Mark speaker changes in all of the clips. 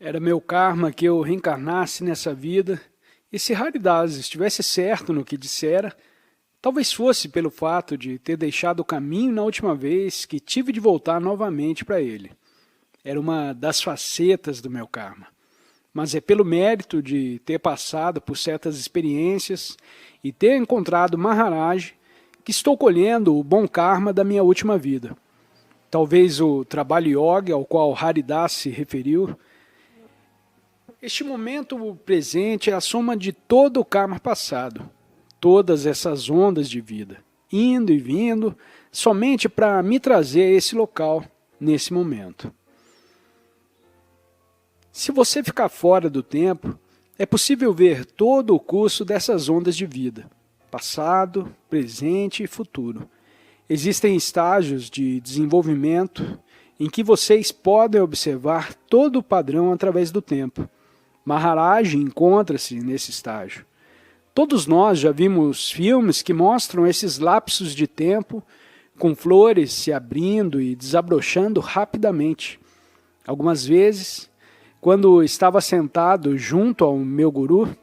Speaker 1: Era meu karma que eu reencarnasse nessa vida, e se Haridas estivesse certo no que dissera, talvez fosse pelo fato de ter deixado o caminho na última vez que tive de voltar novamente para ele. Era uma das facetas do meu karma. Mas é pelo mérito de ter passado por certas experiências e ter encontrado Maharaj que estou colhendo o bom karma da minha última vida. Talvez o trabalho yoga ao qual Haridas se referiu. Este momento presente é a soma de todo o karma passado, todas essas ondas de vida, indo e vindo, somente para me trazer a esse local, nesse momento. Se você ficar fora do tempo, é possível ver todo o curso dessas ondas de vida, passado, presente e futuro. Existem estágios de desenvolvimento em que vocês podem observar todo o padrão através do tempo. Maharaj encontra-se nesse estágio. Todos nós já vimos filmes que mostram esses lapsos de tempo com flores se abrindo e desabrochando rapidamente. Algumas vezes, quando estava sentado junto ao meu guru,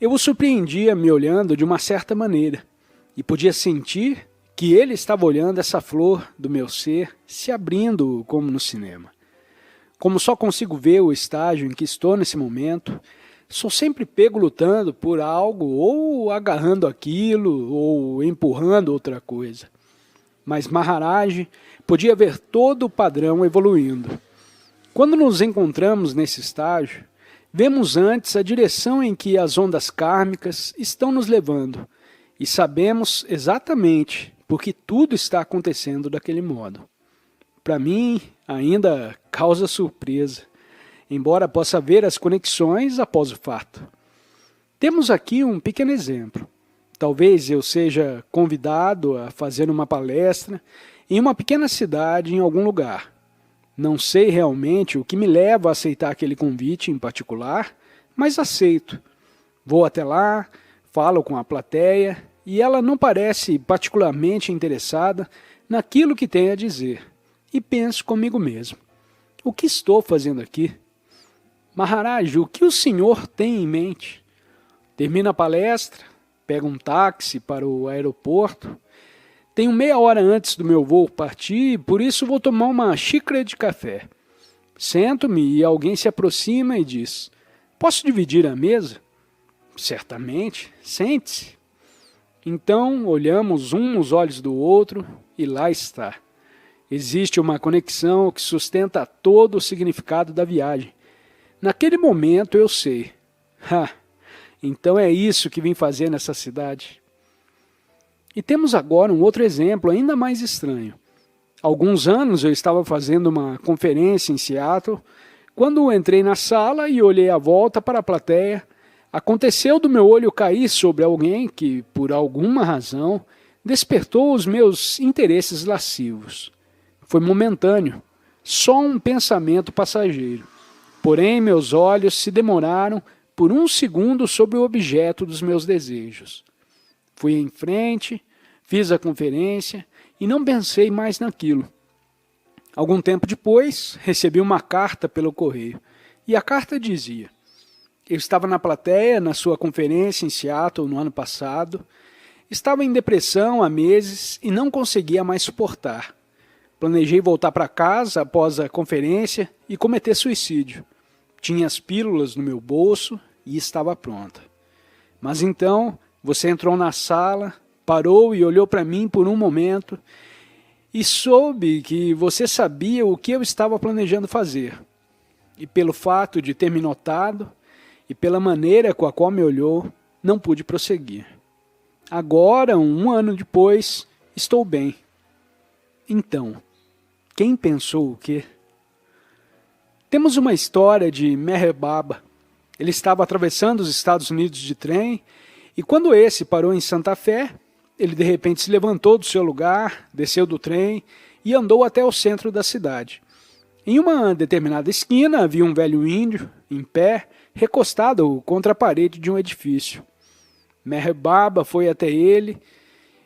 Speaker 1: eu o surpreendia me olhando de uma certa maneira e podia sentir que ele estava olhando essa flor do meu ser se abrindo como no cinema. Como só consigo ver o estágio em que estou nesse momento, sou sempre pego lutando por algo, ou agarrando aquilo, ou empurrando outra coisa. Mas Maharaj podia ver todo o padrão evoluindo. Quando nos encontramos nesse estágio, vemos antes a direção em que as ondas kármicas estão nos levando, e sabemos exatamente por que tudo está acontecendo daquele modo. Para mim, ainda causa surpresa, embora possa ver as conexões após o fato. Temos aqui um pequeno exemplo. Talvez eu seja convidado a fazer uma palestra em uma pequena cidade em algum lugar. Não sei realmente o que me leva a aceitar aquele convite em particular, mas aceito. Vou até lá, falo com a plateia e ela não parece particularmente interessada naquilo que tem a dizer. E penso comigo mesmo, o que estou fazendo aqui? Maharaj, o que o senhor tem em mente? Termina a palestra, pego um táxi para o aeroporto, tenho meia hora antes do meu voo partir, por isso vou tomar uma xícara de café. Sento-me e alguém se aproxima e diz, posso dividir a mesa? Certamente, sente-se. Então olhamos um nos olhos do outro e lá está. Existe uma conexão que sustenta todo o significado da viagem. Naquele momento eu sei. Então é isso que vim fazer nessa cidade. E temos agora um outro exemplo ainda mais estranho. Há alguns anos eu estava fazendo uma conferência em Seattle, quando entrei na sala e olhei à volta para a plateia, aconteceu do meu olho cair sobre alguém que, por alguma razão, despertou os meus interesses lascivos. Foi momentâneo, só um pensamento passageiro. Porém, meus olhos se demoraram por um segundo sobre o objeto dos meus desejos. Fui em frente, fiz a conferência e não pensei mais naquilo. Algum tempo depois, recebi uma carta pelo correio. E a carta dizia, eu estava na plateia na sua conferência em Seattle no ano passado, estava em depressão há meses e não conseguia mais suportar. Planejei voltar para casa após a conferência e cometer suicídio. Tinha as pílulas no meu bolso e estava pronta. Mas então você entrou na sala, parou e olhou para mim por um momento e soube que você sabia o que eu estava planejando fazer. E pelo fato de ter me notado e pela maneira com a qual me olhou, não pude prosseguir. Agora, um ano depois, estou bem. Então, quem pensou o quê? Temos uma história de Meher Baba. Ele estava atravessando os Estados Unidos de trem e quando esse parou em Santa Fé, ele de repente se levantou do seu lugar, desceu do trem e andou até o centro da cidade. Em uma determinada esquina havia um velho índio, em pé, recostado contra a parede de um edifício. Meher Baba foi até ele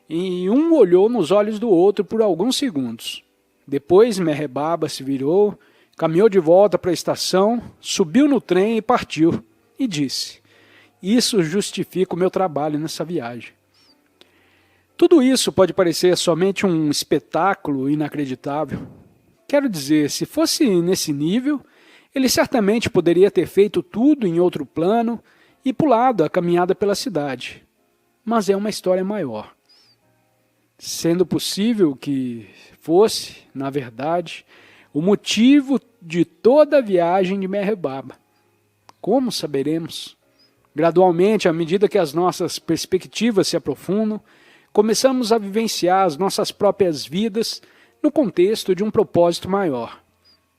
Speaker 1: e um olhou nos olhos do outro por alguns segundos. Depois Meher Baba se virou, Caminhou de volta para a estação, subiu no trem e partiu. E disse: isso justifica o meu trabalho nessa viagem. Tudo isso pode parecer somente um espetáculo inacreditável. Quero dizer, se fosse nesse nível, ele certamente poderia ter feito tudo em outro plano e pulado a caminhada pela cidade. Mas é uma história maior. Sendo possível que fosse, na verdade, o motivo de toda a viagem de Meher Baba. Como saberemos? Gradualmente, à medida que as nossas perspectivas se aprofundam, começamos a vivenciar as nossas próprias vidas no contexto de um propósito maior.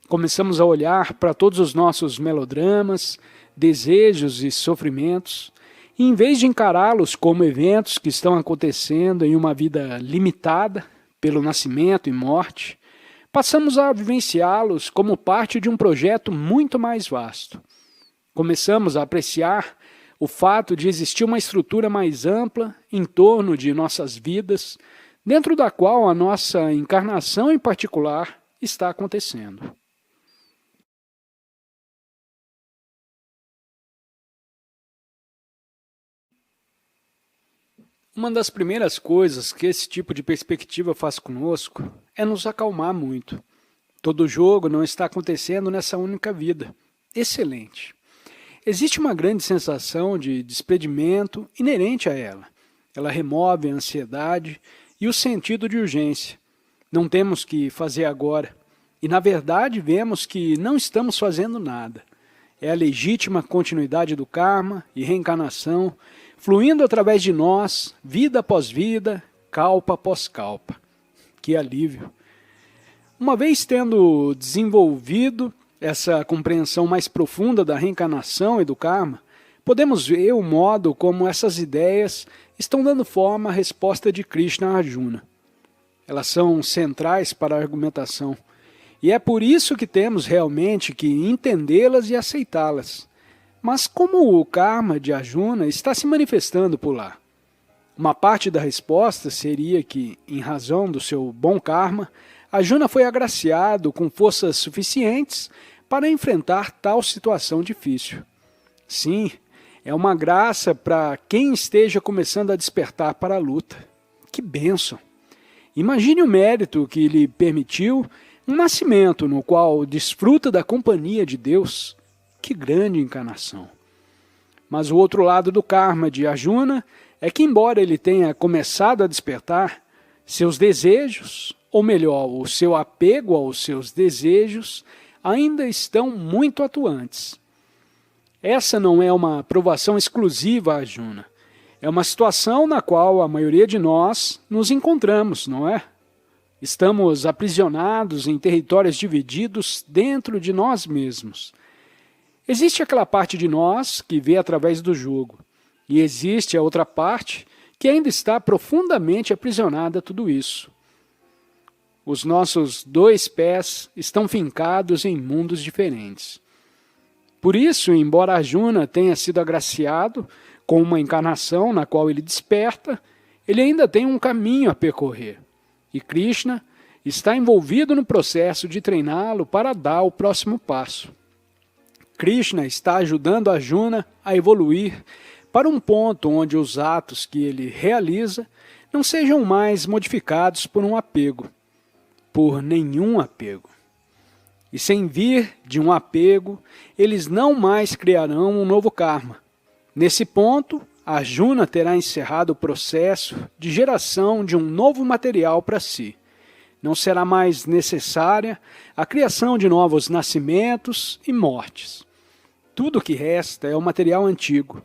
Speaker 1: Começamos a olhar para todos os nossos melodramas, desejos e sofrimentos, e em vez de encará-los como eventos que estão acontecendo em uma vida limitada pelo nascimento e morte, passamos a vivenciá-los como parte de um projeto muito mais vasto. Começamos a apreciar o fato de existir uma estrutura mais ampla em torno de nossas vidas, dentro da qual a nossa encarnação em particular está acontecendo. Uma das primeiras coisas que esse tipo de perspectiva faz conosco é nos acalmar muito. Todo jogo não está acontecendo nessa única vida. Excelente. Existe uma grande sensação de despedimento inerente a ela. Ela remove a ansiedade e o sentido de urgência. Não temos que fazer agora. E, na verdade, vemos que não estamos fazendo nada. É a legítima continuidade do karma e reencarnação, fluindo através de nós, vida após vida, kalpa após kalpa. Que alívio! Uma vez tendo desenvolvido essa compreensão mais profunda da reencarnação e do karma, podemos ver o modo como essas ideias estão dando forma à resposta de Krishna a Arjuna. Elas são centrais para a argumentação, e é por isso que temos realmente que entendê-las e aceitá-las. Mas como o karma de Arjuna está se manifestando por lá? Uma parte da resposta seria que, em razão do seu bom karma, Arjuna foi agraciado com forças suficientes para enfrentar tal situação difícil. Sim, é uma graça para quem esteja começando a despertar para a luta. Que bênção! Imagine o mérito que lhe permitiu um nascimento no qual desfruta da companhia de Deus. Que grande encarnação! Mas o outro lado do karma de Arjuna é que, embora ele tenha começado a despertar, seus desejos, ou melhor, o seu apego aos seus desejos, ainda estão muito atuantes. Essa não é uma provação exclusiva a Arjuna. É uma situação na qual a maioria de nós nos encontramos, não é? Estamos aprisionados em territórios divididos dentro de nós mesmos. Existe aquela parte de nós que vê através do jogo, e existe a outra parte que ainda está profundamente aprisionada a tudo isso. Os nossos dois pés estão fincados em mundos diferentes. Por isso, embora Arjuna tenha sido agraciado com uma encarnação na qual ele desperta, ele ainda tem um caminho a percorrer. E Krishna está envolvido no processo de treiná-lo para dar o próximo passo. Krishna está ajudando Arjuna a evoluir para um ponto onde os atos que ele realiza não sejam mais modificados por um apego, por nenhum apego. E sem vir de um apego, eles não mais criarão um novo karma. Nesse ponto, Arjuna terá encerrado o processo de geração de um novo material para si. Não será mais necessária a criação de novos nascimentos e mortes. Tudo o que resta é o material antigo,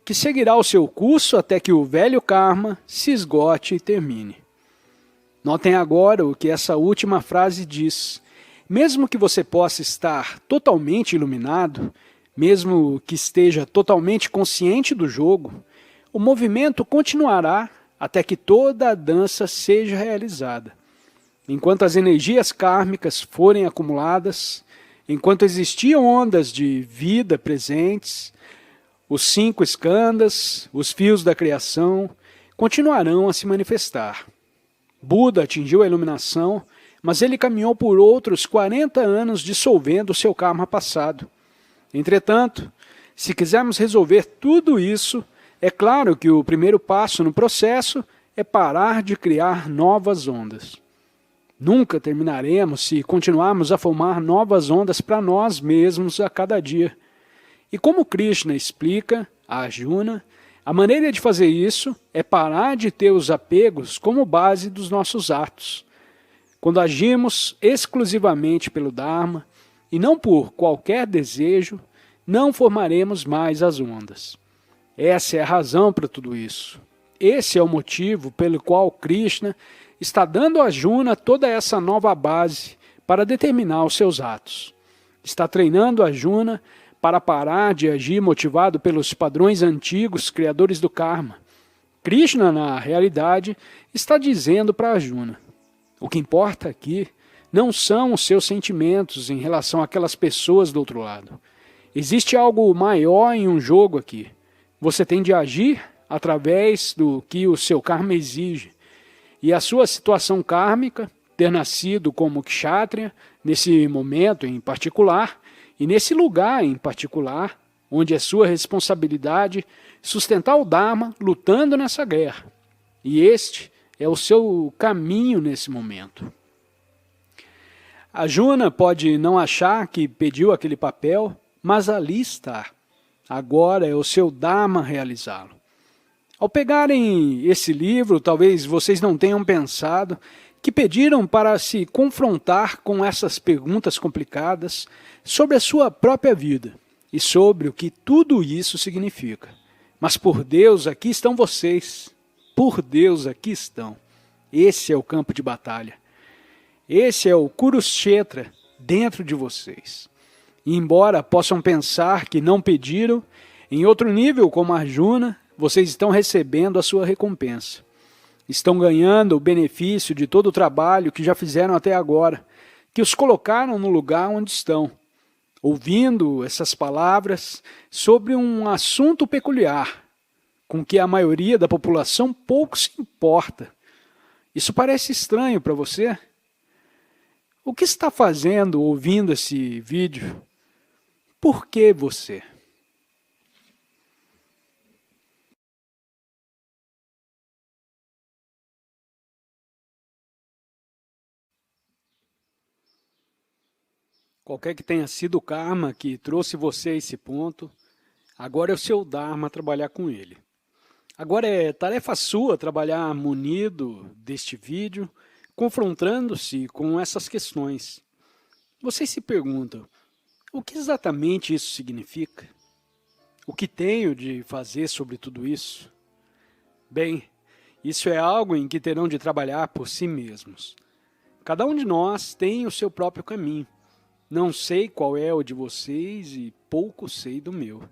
Speaker 1: que seguirá o seu curso até que o velho karma se esgote e termine. Notem agora o que essa última frase diz. Mesmo que você possa estar totalmente iluminado, mesmo que esteja totalmente consciente do jogo, o movimento continuará até que toda a dança seja realizada. Enquanto as energias kármicas forem acumuladas, enquanto existiam ondas de vida presentes, os 5 skandhas, os fios da criação, continuarão a se manifestar. Buda atingiu a iluminação, mas ele caminhou por outros 40 anos dissolvendo o seu karma passado. Entretanto, se quisermos resolver tudo isso, é claro que o primeiro passo no processo é parar de criar novas ondas. Nunca terminaremos se continuarmos a formar novas ondas para nós mesmos a cada dia. E como Krishna explica a Arjuna, a maneira de fazer isso é parar de ter os apegos como base dos nossos atos. Quando agimos exclusivamente pelo Dharma e não por qualquer desejo, não formaremos mais as ondas. Essa é a razão para tudo isso. Esse é o motivo pelo qual Krishna está dando a Arjuna toda essa nova base para determinar os seus atos. Está treinando a Arjuna para parar de agir motivado pelos padrões antigos criadores do karma. Krishna, na realidade, está dizendo para Arjuna: o que importa aqui não são os seus sentimentos em relação àquelas pessoas do outro lado. Existe algo maior em um jogo aqui. Você tem de agir através do que o seu karma exige. E a sua situação kármica, ter nascido como kshatriya, nesse momento em particular, e nesse lugar em particular, onde é sua responsabilidade sustentar o Dharma lutando nessa guerra. E este é o seu caminho nesse momento. Arjuna pode não achar que pediu aquele papel, mas ali está. Agora é o seu Dharma realizá-lo. Ao pegarem esse livro, talvez vocês não tenham pensado que pediram para se confrontar com essas perguntas complicadas sobre a sua própria vida e sobre o que tudo isso significa. Mas por Deus, aqui estão vocês. Por Deus, aqui estão. Esse é o campo de batalha. Esse é o Kurukshetra dentro de vocês. E embora possam pensar que não pediram, em outro nível, como Arjuna, vocês estão recebendo a sua recompensa. Estão ganhando o benefício de todo o trabalho que já fizeram até agora, que os colocaram no lugar onde estão, ouvindo essas palavras sobre um assunto peculiar, com que a maioria da população pouco se importa. Isso parece estranho para você? O que está fazendo ouvindo esse vídeo? Por que você? Qualquer que tenha sido o karma que trouxe você a esse ponto, agora é o seu Dharma trabalhar com ele. Agora é tarefa sua trabalhar munido deste vídeo, confrontando-se com essas questões. Vocês se perguntam, o que exatamente isso significa? O que tenho de fazer sobre tudo isso? Bem, isso é algo em que terão de trabalhar por si mesmos. Cada um de nós tem o seu próprio caminho. Não sei qual é o de vocês e pouco sei do meu.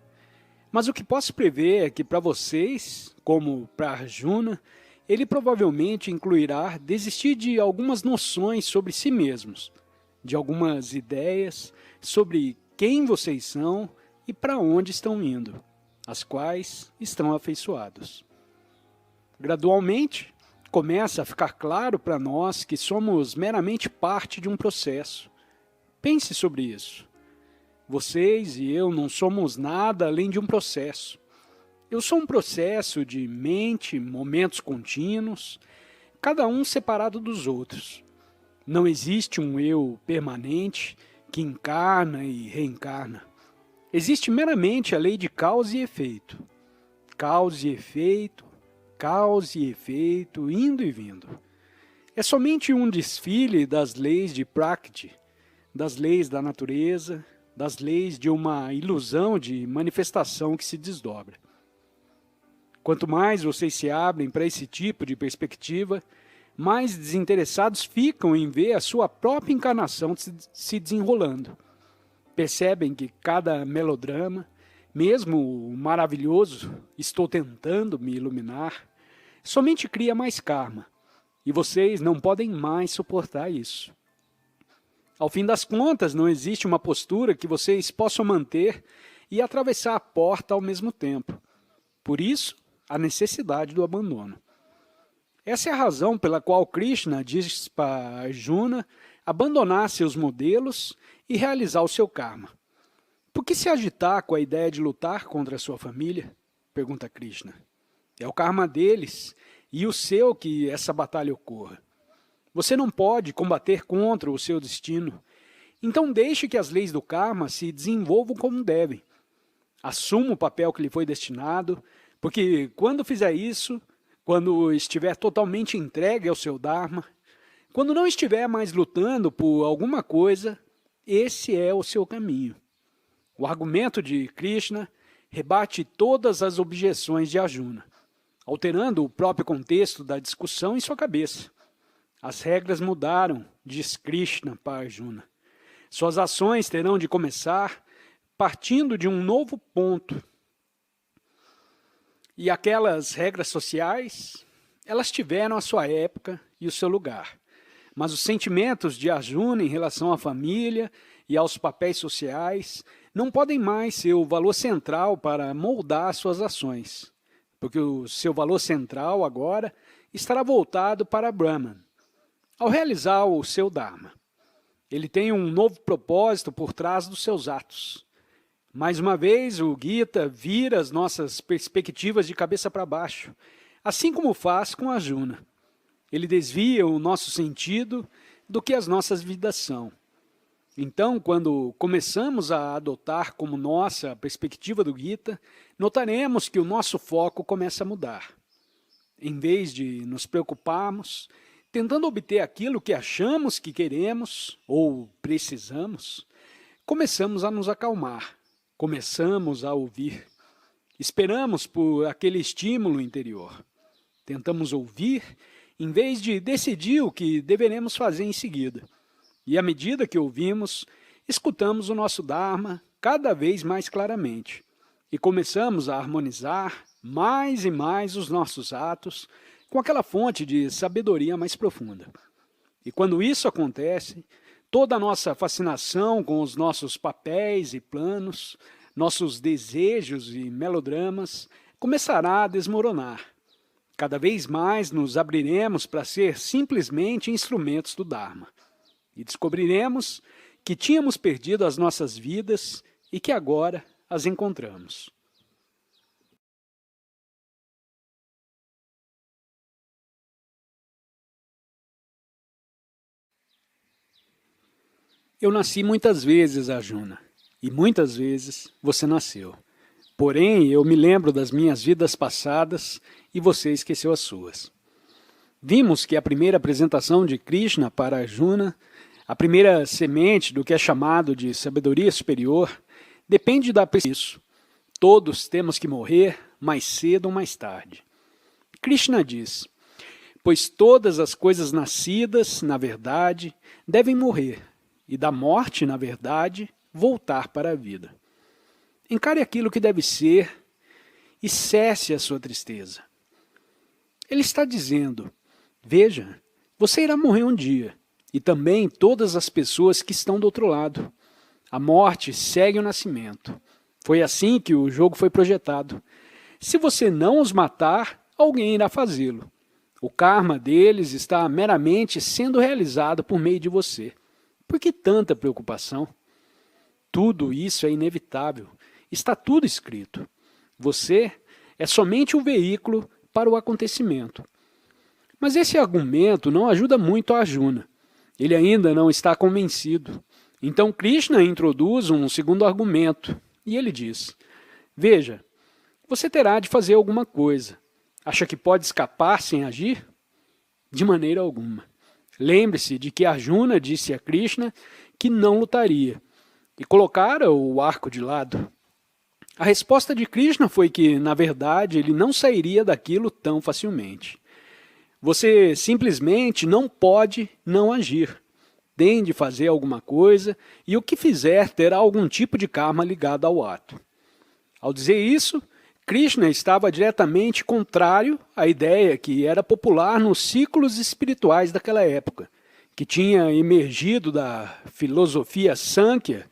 Speaker 1: Mas o que posso prever é que para vocês, como para Arjuna, ele provavelmente incluirá desistir de algumas noções sobre si mesmos, de algumas ideias sobre quem vocês são e para onde estão indo, as quais estão afeiçoados. Gradualmente, começa a ficar claro para nós que somos meramente parte de um processo. Pense sobre isso. Vocês e eu não somos nada além de um processo. Eu sou um processo de mente, momentos contínuos, cada um separado dos outros. Não existe um eu permanente que encarna e reencarna. Existe meramente a lei de causa e efeito. Causa e efeito, causa e efeito, indo e vindo. É somente um desfile das leis de Prakriti, das leis da natureza, das leis de uma ilusão de manifestação que se desdobra. Quanto mais vocês se abrem para esse tipo de perspectiva, mais desinteressados ficam em ver a sua própria encarnação se desenrolando. Percebem que cada melodrama, mesmo o maravilhoso, estou tentando me iluminar, somente cria mais karma, e vocês não podem mais suportar isso. Ao fim das contas, não existe uma postura que vocês possam manter e atravessar a porta ao mesmo tempo. Por isso, a necessidade do abandono. Essa é a razão pela qual Krishna diz para Arjuna abandonar seus modelos e realizar o seu karma. Por que se agitar com a ideia de lutar contra a sua família? Pergunta Krishna. É o karma deles e o seu que essa batalha ocorra. Você não pode combater contra o seu destino. Então deixe que as leis do karma se desenvolvam como devem. Assuma o papel que lhe foi destinado, porque quando fizer isso, quando estiver totalmente entregue ao seu dharma, quando não estiver mais lutando por alguma coisa, esse é o seu caminho. O argumento de Krishna rebate todas as objeções de Arjuna, alterando o próprio contexto da discussão em sua cabeça. As regras mudaram, diz Krishna para Arjuna. Suas ações terão de começar partindo de um novo ponto. E aquelas regras sociais, elas tiveram a sua época e o seu lugar. Mas os sentimentos de Arjuna em relação à família e aos papéis sociais não podem mais ser o valor central para moldar suas ações, porque o seu valor central agora estará voltado para Brahman, ao realizar o seu Dharma. Ele tem um novo propósito por trás dos seus atos. Mais uma vez, o Gita vira as nossas perspectivas de cabeça para baixo, assim como faz com Arjuna. Ele desvia o nosso sentido do que as nossas vidas são. Então, quando começamos a adotar como nossa a perspectiva do Gita, notaremos que o nosso foco começa a mudar. Em vez de nos preocuparmos, tentando obter aquilo que achamos que queremos ou precisamos, começamos a nos acalmar, começamos a ouvir, esperamos por aquele estímulo interior. Tentamos ouvir em vez de decidir o que deveremos fazer em seguida. E à medida que ouvimos, escutamos o nosso Dharma cada vez mais claramente e começamos a harmonizar mais e mais os nossos atos com aquela fonte de sabedoria mais profunda. E quando isso acontece, toda a nossa fascinação com os nossos papéis e planos, nossos desejos e melodramas começará a desmoronar. Cada vez mais nos abriremos para ser simplesmente instrumentos do Dharma. E descobriremos que tínhamos perdido as nossas vidas e que agora as encontramos. Eu nasci muitas vezes, Arjuna, e muitas vezes você nasceu. Porém, eu me lembro das minhas vidas passadas e você esqueceu as suas. Vimos que a primeira apresentação de Krishna para Arjuna, a primeira semente do que é chamado de sabedoria superior, depende da percepção. Todos temos que morrer mais cedo ou mais tarde. Krishna diz, pois todas as coisas nascidas, na verdade, devem morrer, e da morte, na verdade, voltar para a vida. Encare aquilo que deve ser e cesse a sua tristeza. Ele está dizendo, veja, você irá morrer um dia, e também todas as pessoas que estão do outro lado. A morte segue o nascimento. Foi assim que o jogo foi projetado. Se você não os matar, alguém irá fazê-lo. O karma deles está meramente sendo realizado por meio de você. Por que tanta preocupação? Tudo isso é inevitável. Está tudo escrito. Você é somente um veículo para o acontecimento. Mas esse argumento não ajuda muito a Arjuna. Ele ainda não está convencido. Então Krishna introduz um segundo argumento, e ele diz, veja, você terá de fazer alguma coisa. Acha que pode escapar sem agir? De maneira alguma. Lembre-se de que Arjuna disse a Krishna que não lutaria, e colocara o arco de lado. A resposta de Krishna foi que, na verdade, ele não sairia daquilo tão facilmente. Você simplesmente não pode não agir. Tem de fazer alguma coisa e o que fizer terá algum tipo de karma ligado ao ato. Ao dizer isso, Krishna estava diretamente contrário à ideia que era popular nos ciclos espirituais daquela época, que tinha emergido da filosofia Sankhya.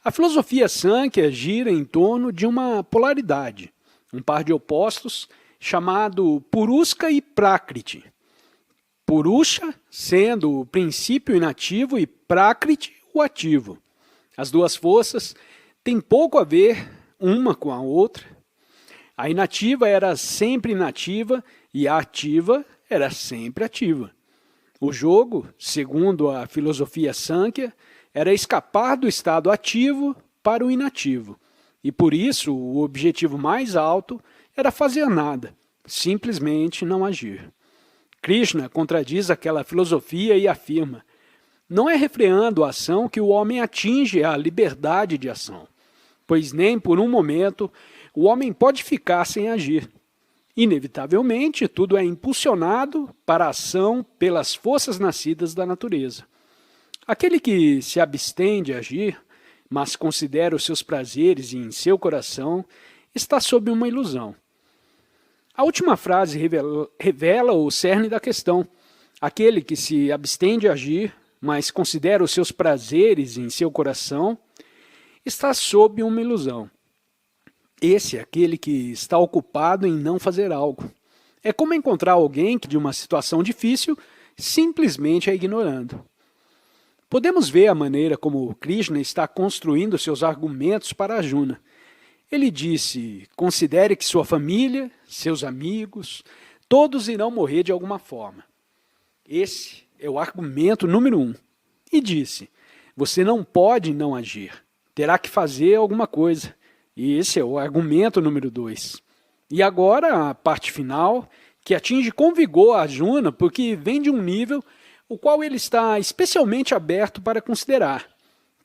Speaker 1: A filosofia Sankhya gira em torno de uma polaridade, um par de opostos chamado Puruska e Prakriti. Purusha sendo o princípio inativo e Prakriti o ativo. As duas forças têm pouco a ver uma com a outra. A inativa era sempre inativa e a ativa era sempre ativa. O jogo, segundo a filosofia Sankhya, era escapar do estado ativo para o inativo. E por isso o objetivo mais alto era fazer nada, simplesmente não agir. Krishna contradiz aquela filosofia e afirma: não é refreando a ação que o homem atinge a liberdade de ação, pois nem por um momento o homem pode ficar sem agir. Inevitavelmente, tudo é impulsionado para a ação pelas forças nascidas da natureza. Aquele que se abstém de agir, mas considera os seus prazeres em seu coração, está sob uma ilusão. A última frase revela o cerne da questão. Aquele que se abstém de agir, mas considera os seus prazeres em seu coração, está sob uma ilusão. Esse é aquele que está ocupado em não fazer algo. É como encontrar alguém que, de uma situação difícil, simplesmente a ignorando. Podemos ver a maneira como Krishna está construindo seus argumentos para Arjuna. Ele disse: considere que sua família, seus amigos, todos irão morrer de alguma forma. Esse é o argumento número 1. E disse: você não pode não agir, terá que fazer alguma coisa. E esse é o argumento número 2. E agora a parte final, que atinge com vigor a Arjuna, porque vem de um nível o qual ele está especialmente aberto para considerar.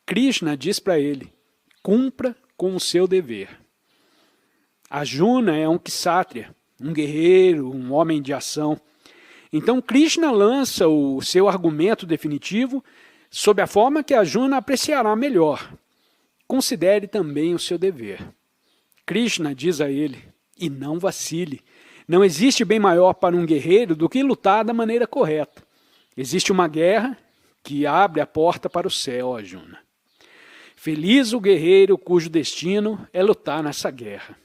Speaker 1: Krishna diz para ele: cumpra com o seu dever. Arjuna é um kshatriya, um guerreiro, um homem de ação. Então Krishna lança o seu argumento definitivo sob a forma que Arjuna apreciará melhor. Considere também o seu dever. Krishna diz a ele: e não vacile. Não existe bem maior para um guerreiro do que lutar da maneira correta. Existe uma guerra que abre a porta para o céu, Arjuna. Feliz o guerreiro cujo destino é lutar nessa guerra.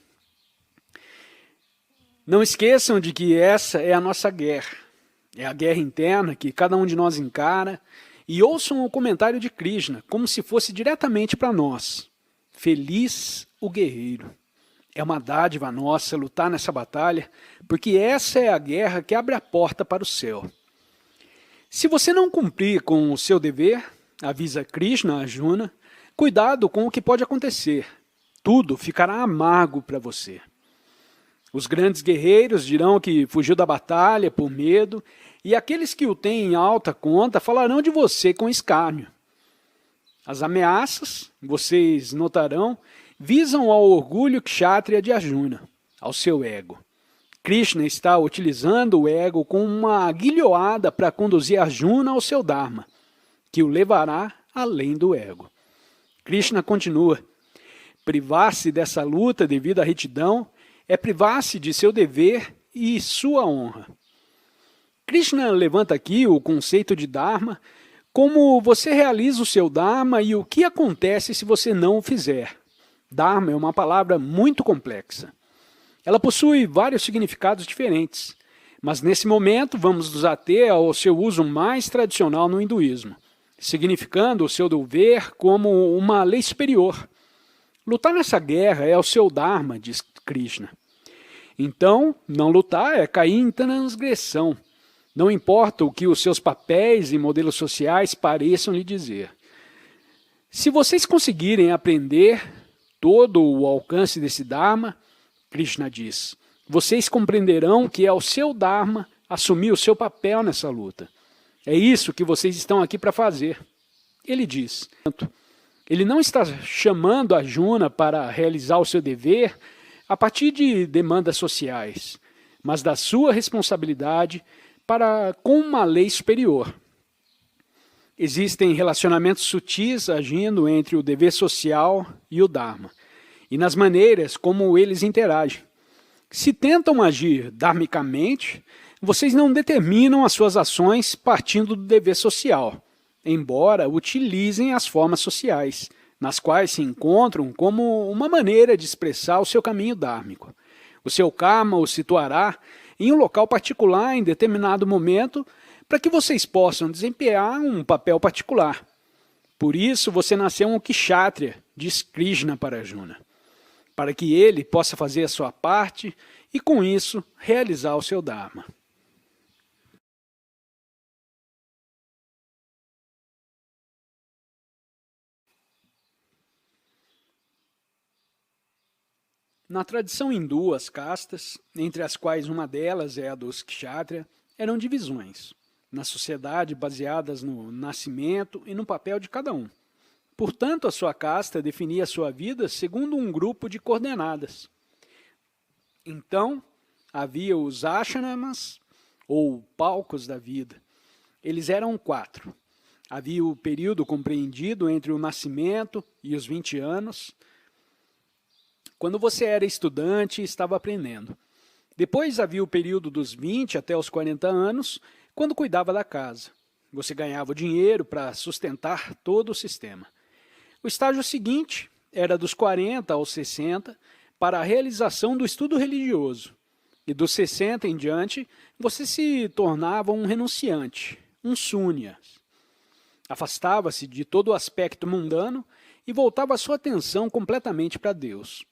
Speaker 1: Não esqueçam de que essa é a nossa guerra. É a guerra interna que cada um de nós encara. E ouçam o comentário de Krishna, como se fosse diretamente para nós. Feliz o guerreiro. É uma dádiva nossa lutar nessa batalha, porque essa é a guerra que abre a porta para o céu. Se você não cumprir com o seu dever, avisa Krishna a Arjuna, cuidado com o que pode acontecer. Tudo ficará amargo para você. Os grandes guerreiros dirão que fugiu da batalha por medo, e aqueles que o têm em alta conta falarão de você com escárnio. As ameaças, vocês notarão, visam ao orgulho kshatriya de Arjuna, ao seu ego. Krishna está utilizando o ego como uma guilhoada para conduzir Arjuna ao seu Dharma, que o levará além do ego. Krishna continua: privar-se dessa luta devido à retidão é privar-se de seu dever e sua honra. Krishna levanta aqui o conceito de Dharma como você realiza o seu Dharma e o que acontece se você não o fizer. Dharma é uma palavra muito complexa. Ela possui vários significados diferentes, mas nesse momento vamos nos ater ao seu uso mais tradicional no hinduísmo, significando o seu dever como uma lei superior. Lutar nessa guerra é o seu Dharma, diz Krishna. Então, não lutar é cair em transgressão. Não importa o que os seus papéis e modelos sociais pareçam lhe dizer. Se vocês conseguirem aprender todo o alcance desse Dharma, Krishna diz, vocês compreenderão que é o seu Dharma assumir o seu papel nessa luta. É isso que vocês estão aqui para fazer. Ele diz, ele não está chamando Arjuna para realizar o seu dever a partir de demandas sociais, mas da sua responsabilidade para com uma lei superior. Existem relacionamentos sutis agindo entre o dever social e o Dharma, e nas maneiras como eles interagem. Se tentam agir dharmicamente, vocês não determinam as suas ações partindo do dever social, embora utilizem as formas sociais, nas quais se encontram como uma maneira de expressar o seu caminho dhármico. O seu karma o situará em um local particular em determinado momento para que vocês possam desempenhar um papel particular. Por isso você nasceu um Kshatriya, diz Krishna para Arjuna, para que ele possa fazer a sua parte e, com isso, realizar o seu Dharma. Na tradição hindu, as castas, entre as quais uma delas é a dos Kshatriya, eram divisões, na sociedade baseadas no nascimento e no papel de cada um. Portanto, a sua casta definia a sua vida segundo um grupo de coordenadas. Então, havia os ashramas, ou palcos da vida. Eles eram 4. Havia o período compreendido entre o nascimento e os 20 anos, quando você era estudante e estava aprendendo. Depois havia o período dos 20 até os 40 anos, quando cuidava da casa. Você ganhava o dinheiro para sustentar todo o sistema. O estágio seguinte era dos 40 aos 60, para a realização do estudo religioso. E dos 60 em diante, você se tornava um renunciante, um súnia. Afastava-se de todo o aspecto mundano e voltava a sua atenção completamente para Deus.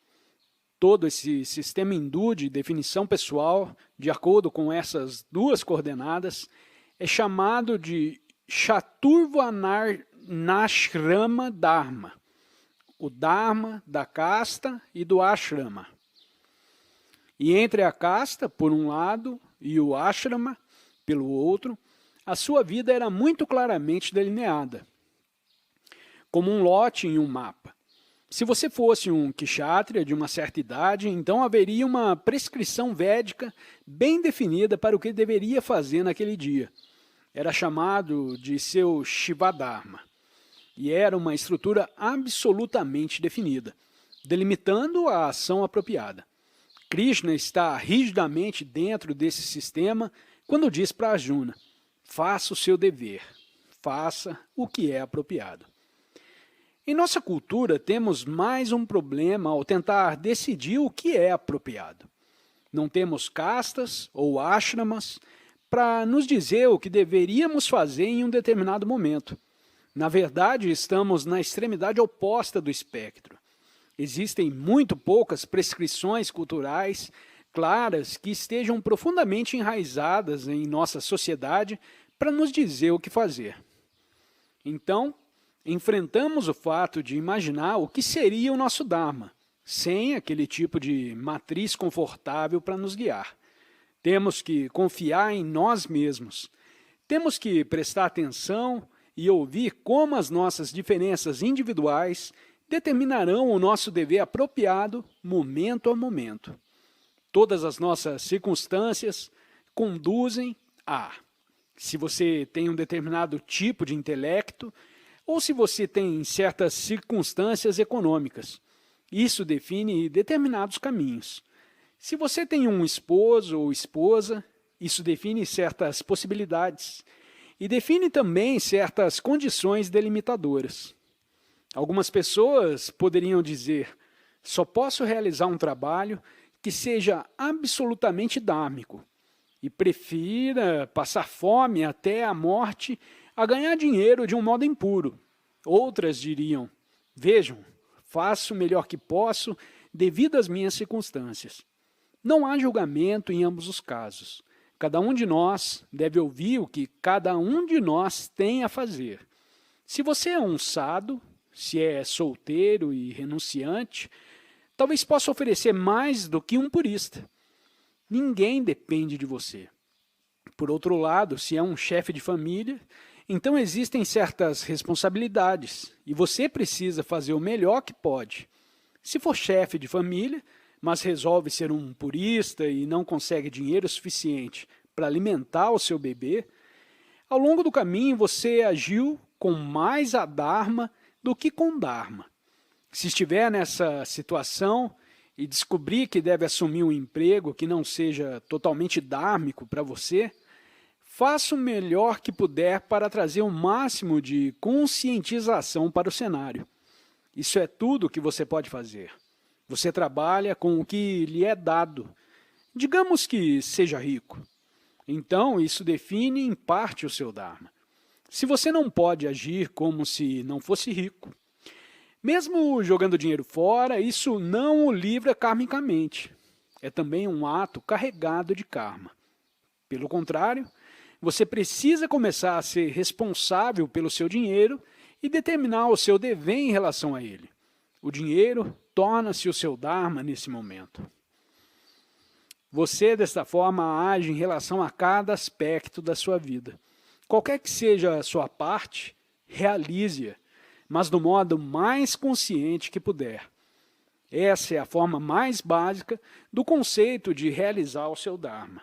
Speaker 1: Todo esse sistema hindu de definição pessoal, de acordo com essas 2 coordenadas, é chamado de Chaturvarnashrama Dharma, o Dharma da casta e do ashrama. E entre a casta, por um lado, e o ashrama, pelo outro, a sua vida era muito claramente delineada, como um lote em um mapa. Se você fosse um Kshatriya de uma certa idade, então haveria uma prescrição védica bem definida para o que deveria fazer naquele dia. Era chamado de seu Shivadharma, e era uma estrutura absolutamente definida, delimitando a ação apropriada. Krishna está rigidamente dentro desse sistema quando diz para Arjuna: faça o seu dever, faça o que é apropriado. Em nossa cultura, temos mais um problema ao tentar decidir o que é apropriado. Não temos castas ou ashramas para nos dizer o que deveríamos fazer em um determinado momento. Na verdade, estamos na extremidade oposta do espectro. Existem muito poucas prescrições culturais claras que estejam profundamente enraizadas em nossa sociedade para nos dizer o que fazer. Então, enfrentamos o fato de imaginar o que seria o nosso Dharma, sem aquele tipo de matriz confortável para nos guiar. Temos que confiar em nós mesmos. Temos que prestar atenção e ouvir como as nossas diferenças individuais determinarão o nosso dever apropriado momento a momento. Todas as nossas circunstâncias conduzem a, se você tem um determinado tipo de intelecto, ou se você tem certas circunstâncias econômicas. Isso define determinados caminhos. Se você tem um esposo ou esposa, isso define certas possibilidades e define também certas condições delimitadoras. Algumas pessoas poderiam dizer: só posso realizar um trabalho que seja absolutamente dármico e prefira passar fome até a morte a ganhar dinheiro de um modo impuro. Outras diriam: vejam, faço o melhor que posso devido às minhas circunstâncias. Não há julgamento em ambos os casos. Cada um de nós deve ouvir o que cada um de nós tem a fazer. Se você é um sado, se é solteiro e renunciante, talvez possa oferecer mais do que um purista. Ninguém depende de você. Por outro lado, se é um chefe de família, então existem certas responsabilidades e você precisa fazer o melhor que pode. Se for chefe de família, mas resolve ser um purista e não consegue dinheiro suficiente para alimentar o seu bebê, ao longo do caminho você agiu com mais adharma do que com dharma. Se estiver nessa situação e descobrir que deve assumir um emprego que não seja totalmente dármico para você, faça o melhor que puder para trazer o máximo de conscientização para o cenário. Isso é tudo que você pode fazer. Você trabalha com o que lhe é dado. Digamos que seja rico. Então, isso define em parte o seu Dharma. Se você não pode agir como se não fosse rico, mesmo jogando dinheiro fora, isso não o livra karmicamente. É também um ato carregado de karma. Pelo contrário, você precisa começar a ser responsável pelo seu dinheiro e determinar o seu dever em relação a ele. O dinheiro torna-se o seu Dharma nesse momento. Você, desta forma, age em relação a cada aspecto da sua vida. Qualquer que seja a sua parte, realize-a, mas do modo mais consciente que puder. Essa é a forma mais básica do conceito de realizar o seu Dharma.